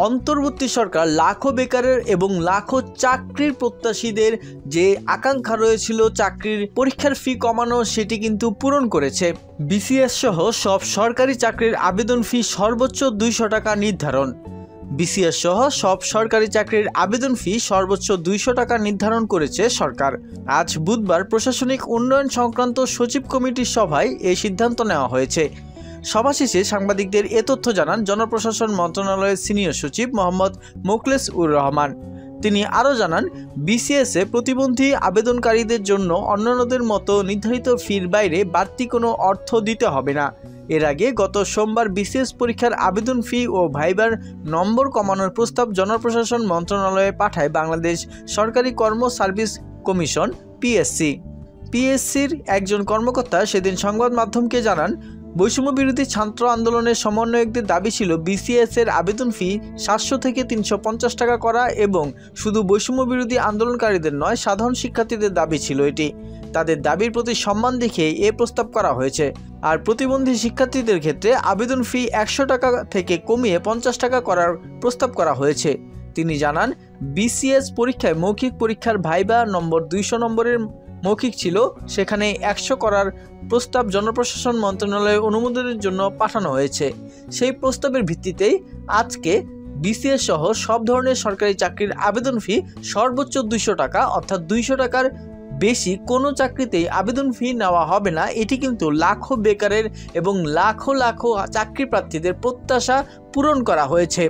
অন্তর্বর্তী সরকার লাখো বেকারের এবং লাখো চাকরির প্রত্যাশীদের যে আকাঙ্ক্ষা রয়েছিল চাকরির পরীক্ষার ফি কমানো, সেটি কিন্তু পূরণ করেছে। বিসিএস সহ সব সরকারি চাকরির আবেদন ফি সর্বোচ্চ 200 টাকা নির্ধারণ। বিসিএস সহ সব সরকারি চাকরির আবেদন ফি সর্বোচ্চ 200 টাকা নির্ধারণ করেছে সরকার। আজ বুধবার প্রশাসনিক উন্নয়ন সংক্রান্ত সচিব কমিটির সভায় এই সিদ্ধান্ত নেওয়া হয়েছে। সভা শেষে সাংবাদিকদের এ তথ্য জানান জনপ্রশাসন মন্ত্রণালয়ের সিনিয়র সচিব মোহাম্মদ মোখলেস উর রহমান। তিনি আরও জানান, বিসিএসে প্রতিবন্ধী আবেদনকারীদের জন্য অন্যান্যদের মতো নির্ধারিত ফির বাইরে বাড়তি কোনো অর্থ দিতে হবে না। এর আগে গত সোমবার বিসিএস পরীক্ষার আবেদন ফি ও ভাইবার নম্বর কমানোর প্রস্তাব জনপ্রশাসন মন্ত্রণালয়ে পাঠায় বাংলাদেশ সরকারি কর্ম সার্ভিস কমিশন পিএসসি। পিএসসির একজন কর্মকর্তা সেদিন সংবাদ মাধ্যমকে জানান, বৈষম্য বিরোধী ছাত্র আন্দোলনের সমন্বয়কদের দাবি ছিল বিসিএস এর আবেদন ফি 700 থেকে 350 টাকা করা এবং শুধু বৈষম্য বিরোধী আন্দোলনকারীদের নয়, সাধারণ শিক্ষার্থীদের দাবি ছিল এটি। তাদের দাবির প্রতি সম্মান দেখিয়ে এ প্রস্তাব করা হয়েছে। আর প্রতিবন্ধী শিক্ষার্থীদের ক্ষেত্রে আবেদন ফি 100 টাকা থেকে কমিয়ে 50 টাকা করার প্রস্তাব করা হয়েছে। তিনি জানান, বিসিএস পরীক্ষায় মৌখিক পরীক্ষার ভাইবা নম্বর 200 নম্বরের মৌখিক ছিল, সেখানে 100 করার প্রস্তাব জনপ্রশাসন মন্ত্রণালয়ের অনুমোদনের জন্য পাঠানো হয়েছে। সেই প্রস্তাবের ভিত্তিতেই আজকে বিসিএস সহ সব ধরনের সরকারি চাকরির আবেদন ফি সর্বোচ্চ 200 টাকা, অর্থাৎ 200 টাকার বেশি কোনো চাকরিতেই আবেদন ফি নেওয়া হবে না। এটি কিন্তু লাখো বেকারের এবং লাখো লাখো চাকরি প্রার্থীদের প্রত্যাশা পূরণ করা হয়েছে।